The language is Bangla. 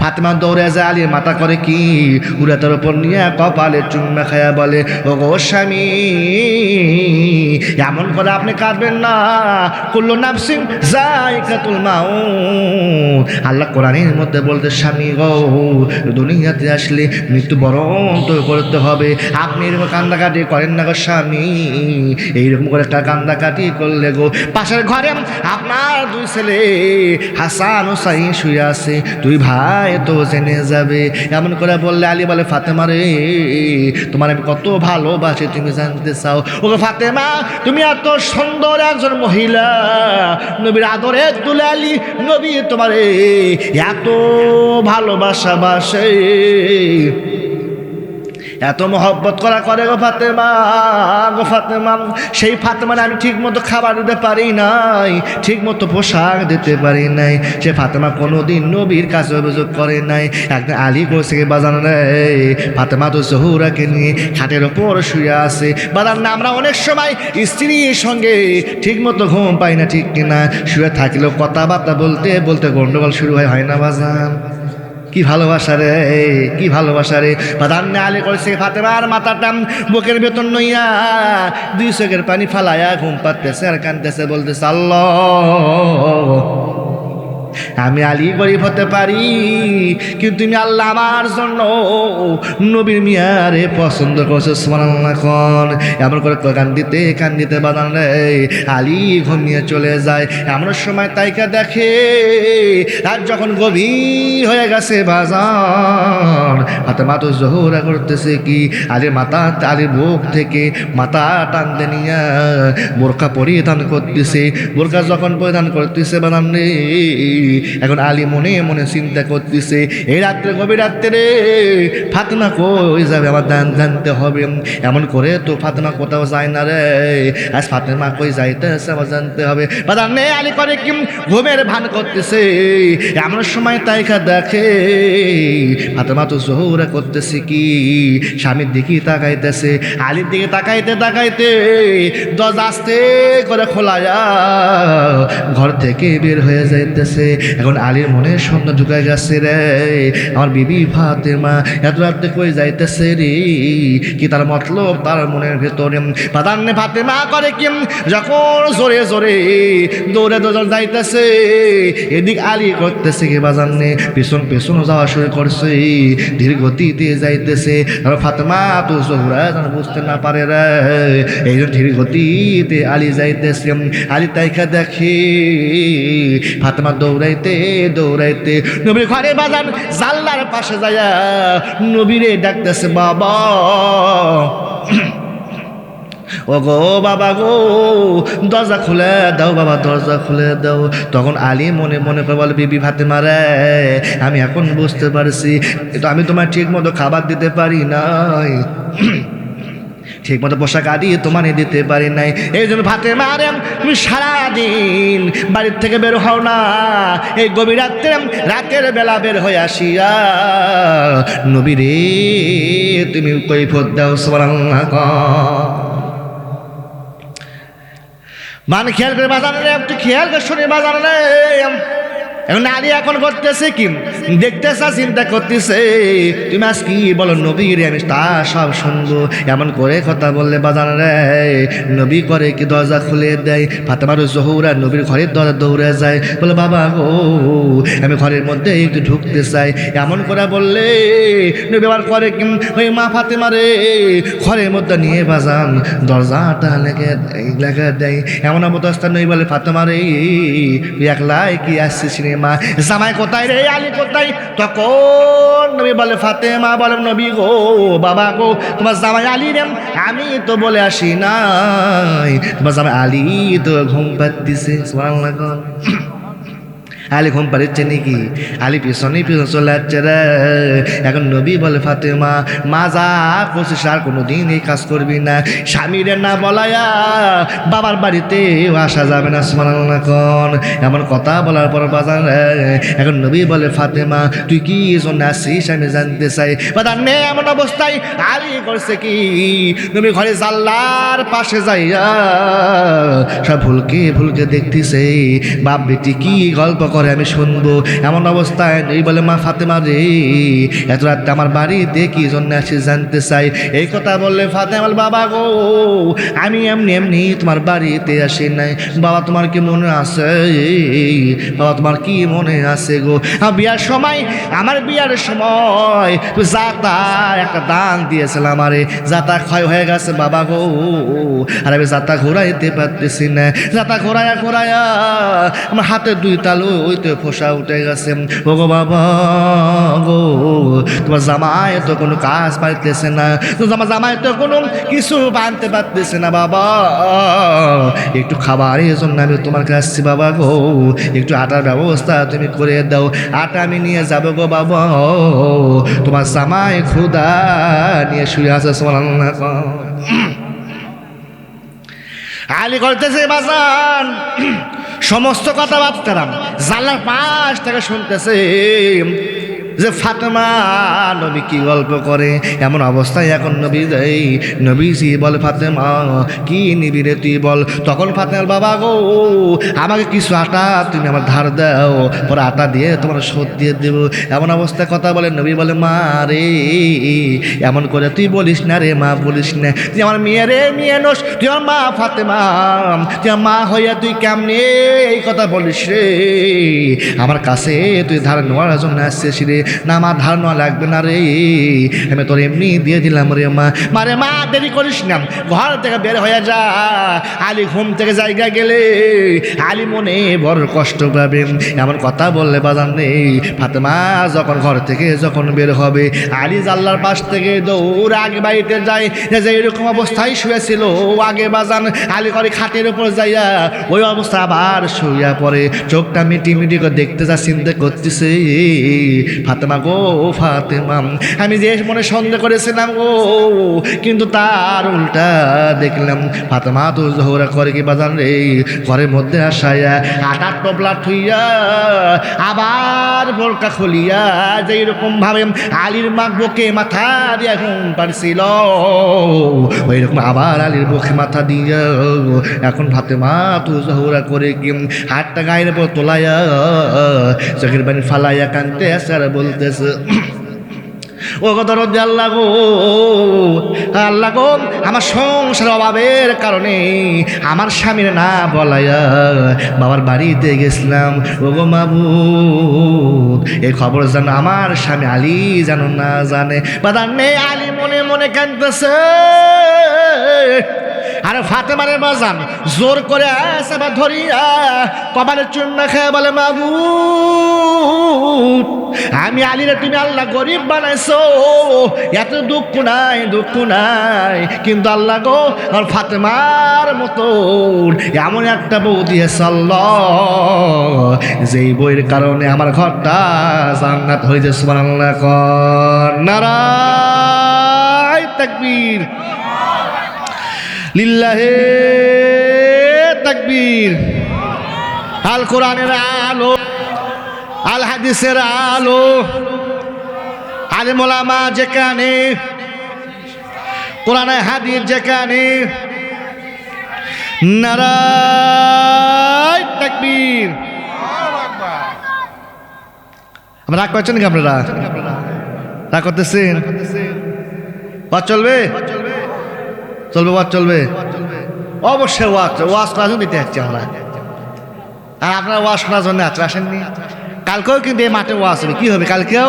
ফাতেমা দৌড়ে যায়, আলীর মাথা করে কি উড়াতের উপর নিয়ে কপালে চুম্মা খায়া বলে, ও গো স্বামী, এমন করে আপনি কাঁদবেন না, কুল্লু নাফসিন যায়কাতুল মাউত। আল্লাহ কোরআনের মধ্যে বলতে, স্বামী গো, দুনিয়াতে আসলে মৃত্যুবরণ তো করতে হবে, আপনি এরকম কান্দাকাটি করেন না গো স্বামী। এইরকম করে কান্দাকাটি করলে গো পাশের ঘরে আপনার দুই ছেলে হাসান ও সাইন শুয়ে আছে, দুই ভাই তো জেনে যাবে। এমন করে বললে আলী বলে, ফাতেমা রে, তোমার আমি কত ভালোবাসি তুমি জানতে চাও? ও ফাতেমা, তুমি এত সুন্দর একজন মহিলা, নবীর আদরের দুলালি নবী তোমারে এত ভালোবাসা বাসে, এত মহব্বত করে গো ফাতেমা, গো ফাতেমা। সেই ফাতেমার আমি ঠিক মতো খাবার দিতে পারি নাই, ঠিক মতো পোশাক দিতে পারি নাই। সে ফাতেমা কোনোদিন নবীর কাছে অভিযোগ করে নাই। একদিন আলী করছে বাজান রে, ফাতেমা তো জহুরাকে নিয়ে খাটের ওপর শুয়ে আছে। বাজান না, আমরা অনেক সময় স্ত্রীর সঙ্গে ঠিক মতো ঘুম পাই না, ঠিক কিনা? শুয়ে থাকলেও কথাবার্তা বলতে বলতে গন্ডগোল শুরু হয় না বাজান? কি ভালোবাসা রে, কি ভালোবাসা রে। বাদান আলী করেছে ফাতেমার মাথাটা বুকের ভেতর নইয়া দুই চোখের পানি ফালাইয়া ঘুম পাড়তেছে আর কাঁদতেছে, বলতেছে, আল্লাহ, আমি আলী গরিব হতে পারি, কিন্তু তুমি আল্লাহ আমার জন্য নবীর মিয়ারে পছন্দ করছো, সুবহানাল্লাহ। কোন এমন করে কান্দিতে বাদান রে আলী ঘুমিয়ে চলে যায়। এমন সময় তাইকা দেখে রাত যখন গভীর হয়ে গেছে বাজান, ফাতেমা তো জোহরা করতেছে কি, আলীর মাথা, আলীর বুক থেকে মাথা টানতে নিয়ে বোরকা পরিধান করতেছে। বোরকা যখন পরিধান করতেছে বাদান রে, এখন আলী মনে মনে চিন্তা করতেছে, এই রাত্রে গভীর রাত্রে ফাতেমা কই যাবে আমার জানতে হবে। এমন করে তো ফাতেমা কোথাও যায় না রে, আজ ফাতেমা কই যাইতেছে আমার জানতে হবে। বাদান নে আলী করে কি ঘুমের ভান করতেছে। এমন সময় তাইকা দেখে ফাতেমা তো জোহরা করতেছে কি, স্বামীর দিকে তাকাইতেছে। আলীর দিকে তাকাইতে তাকাইতে দরজা আস্তে করে খোলায়া ঘর থেকে বের হয়ে যাইতেছে। এখন আলীর মনে সন্দেহ ঢুকাই গেছে রে, আমার বিবি ফাতেমা এত রাত্রে কই যাইতেছে রে, কি তার মতলব তার মনের ভেতরে। বাদান্নে ফাতেমা করে কি, যখন জোরে জোরে দৌড়ে দৌড়ে যাইতেছে, এদিক আলী করতেছে কি বাজান্নে পেছন পেছন যাওয়া শুরু করছে, ধীর গতিতে যাইতেছে। আর ফাতেমা তো জোহরা যেন বুঝতে না পারে রে, এই জন্য ধীর গতিতে আলী যাইতেছে। আলী তাইকা দেখে ফাতেমা দৌড়াইতে দৌড়াইতে নবীর ঘরে বাজান জানলার পাশে যায়া নবীরে ডাকতেছে, বাবা, ও গো বাবা গো, দরজা খুলে দাও বাবা, দরজা খুলে দাও। তখন আলী মনে মনে করে বলে, বিবি ফাতেমা রে, আমি এখন বুঝতে পারছি তো আমি তোমার ঠিক মতো খাবার দিতে পারি নাই, ঠিক মতো পোশাক আদি তোমার দিতে পারি নাই। এই জন্য ফাতেমা রে, তুমি সারাদিন বাড়ির থেকে বের হও না, এই গভীর রাত্রে রাতের বেলা বের হয়ে আসিয়া নবী রে তুমি কৈফিয়ত দাও, সুবহানাল্লাহ। মানে খেয়াল করে বাজার রে, একটু খেয়াল করে শুনে বাজার রে। এখন আলী এখন করতেছে কি, দেখতেছে, চিন্তা করতেছে, তুমি আজ কি বলো নবী রে, আমি তা সব শুনবো। এমন করে কথা বললে বাজান রে, নবী করে কি দরজা খুলে দেয়। ফাতেমা জোহরা নবীর ঘরের দরজা দৌড়ে যায়, বলে, বাবা গো, আমি ঘরের মধ্যে একটু ঢুকতে চাই। এমন করে বললে নবী আবার করে কি, ওই মা ফাতেমা রে ঘরের মধ্যে নিয়ে বাজান দরজাটা লেগে দেয়। এমন অবস্থা নই বলে, ফাতেমা রে তুই একলাই কি আসছিস রে মা, জামাই কোথায় রে, আলী কোথায়? তখন নবী বলে, ফাতেমা বলে, নবী গো, বাবা গো, তোমার জামাই আলী রে আমি তো বলে আসি নাই, তোমার জামাই আলী তো ঘুম পাড়তেছে, সুবহানাল্লাহ। আলী ঘুম পাড়িচ্ছে নাকি? আলী পিছনে পিছনে চলে যাচ্ছে রে। এখন নবী বলে, ফাতেমা, মা যা করছিস আর কোনোদিন এই কাজ করবি না, স্বামীরে না বলায়া বাবার বাড়িতে আসা যাবে না, সুবহানাল্লাহ। কোন এমন কথা বলার পর বাজান এখন নবী বলে, ফাতেমা তুই কি জন্য আসছিস আমি জানতে চাই। বাজান নে এমন অবস্থায় আলী করছে কি, নবী ঘরে জানলার পাশে যাইয়া সব ভুলকে ভুলকে দেখতেছে, বাপ বেটি কি গল্প করে করে আমি শুনবো। এমন অবস্থায় এই বলে, মা ফাতেমা রে, এত রাতে আমার বাড়িতে কি জন্য আসি জানতে চাই। এই কথা বললে ফাতেমার বাবা গো, আমি এমনি এমনি তোমার বাড়িতে আসি নাই বাবা, তোমার কি মনে আছে? বাবা তোমার কি মনে আছে গো? বিয়ার সময়, আমার বিয়ার সময় যাতা একটা দান দিয়েছিল আমারে, যাতা ক্ষয় হয়ে গেছে বাবা গো, আর আমি যাতা ঘোরাইতে পারতেছি না। যাতা ঘোরায়া ঘোরায়া আমার হাতের দুই তালু ওইতে ফোসা উঠে গেছে। ও গো বাবা গো, তোমার জামাই তো কোনো কাজ পাইতেছে না, তোমার জামাই তো কোনো কিছু বানতে পারতেছে না বাবা, একটু খাবারের জন্য আমি তোমার কাছে আসছি বাবা গো, একটু আটার ব্যবস্থা তুমি করে দাও, আটা আমি নিয়ে যাবো গো বাবা। তোমার জামাই ক্ষুধা নিয়ে শুয়ে আছে। আলী করতেছে বাজান, সমস্ত কথাবার্তা জানলার পাশ থেকে শুনতেছে যে ফাতেমা নবী কি গল্প করে। এমন অবস্থায় এখন নবীজি বলে, ফাতেমা কি নিবি রে তুই বল। তখন ফাতেমার বাবা গো, আমাকে কিছু আটা তুমি আমার ধার দাও, পরে আটা দিয়ে তোমার শোধ দিয়ে দেব। এমন অবস্থায় কথা বলে নবী বলে, মা রে এমন করে তুই বলিস না রে মা, বলিস না, তুই আমার মেয়ে রে, মেয়ে নোস, তুই আমার মা ফাতেমা, তুই আমার মা হইয়া তুই কেমনে এই কথা বলিস রে? আমার কাছে তুই ধার নেওয়ার জন্য আসছিস রে? না মা, ধার নেওয়া লাগবে না রে, আমি তোর এমনি দিয়ে দিলাম রে মা। মারে মা দেরি করিস না, ঘর থেকে বের হয়ে যা। আলী ঘুম থেকে জায়গা গেলে আলী মনে বড় কষ্ট পাবে। এমন কথা বললে বাজান নেই। ফাতেমা যখন ঘর থেকে যখন বের হবে, আলী জানলার পাশ থেকে দৌড় আগে বাড়িতে যায়, যে এরকম অবস্থায় শুয়েছিল আগে বাজান। আলী করে খাটের উপর যাইয়া ওই অবস্থা আবার শুইয়া পড়ে, চোখটা মিটি মিটি করে দেখতে যা চিন্তা করতেছে। ফাতেমা গো ফাতেমা, আমি যে মনে সন্দেহ করেছিলাম গো, কিন্তু তার উল্টা দেখলাম ফাতেমা তো জোহরা করে কি বাজান রে, ঘরের মধ্যে আসাইয়া আটার টবলা থুইয়া আবার বোরকা খুলিয়া যে এরকম ভাবে আলীর বুকে মাথা দিয়া ঘুম পারছিল, ওই রকম আবার আলীর বুকে মাথা দিয়া এখন ফাতেমা তো জোহরা করে কি হাতটা গায়ের উপর তোলাইয়া চোখের পানি ফালাইয়া কানতে আসে আর বলতেছে, ও কথা রোজ আল্লাহ গো, আল্লাহ গো, আমার সংসার অভাবের কারণে আমার স্বামীর না বলাইয়া বাবার বাড়িতে গেছিলাম। ও গো মাবুদ, এই খবর যেন আমার স্বামী আলী যেন না জানে। বাদার নেই, আলী মনে মনে কাঁদতেছে। আরে ফাতেমারে বাজান জোর করে আসে বা ধরিয়া কপালের চুন্না খেয়ে বলে, মাবুদ আমি আলীরে তুমি আল্লাহ গরিব বানাইছো, এত দুঃখ নাই, দুঃখ নাই, কিন্তু আল্লাহ গো আর ফাতেমার মতো এমন একটা বউ দিয়েছে আল্লাহ, যেই বইয়ের কারণে আমার ঘরটা জান্নাত হয়ে যায়। সুবহানাল্লাহ, নারায়ে তাকবীর, লিল্লাহে তাকবীর। আল কোরআনের আলো, আল হাদিসের আলো, আলেম ওলামা যেখানে, কোরআনে হাদিস যেখানে, নারায়ে তাকবীর। আমরা রাগ করছেন কি? আপনারা রাগ করতেছেন? ওয়াজ চলবে, চলবে, ওয়াজ চলবে, অবশ্যই ওয়াজ করার জন্য দিতে যাচ্ছি আমরা। আর আপনারা ওয়াজ শোনার জন্য আসেননি। কালকেও কিন্তু এই মাঠে ওয়াজ হবে। কি হবে কালকেও?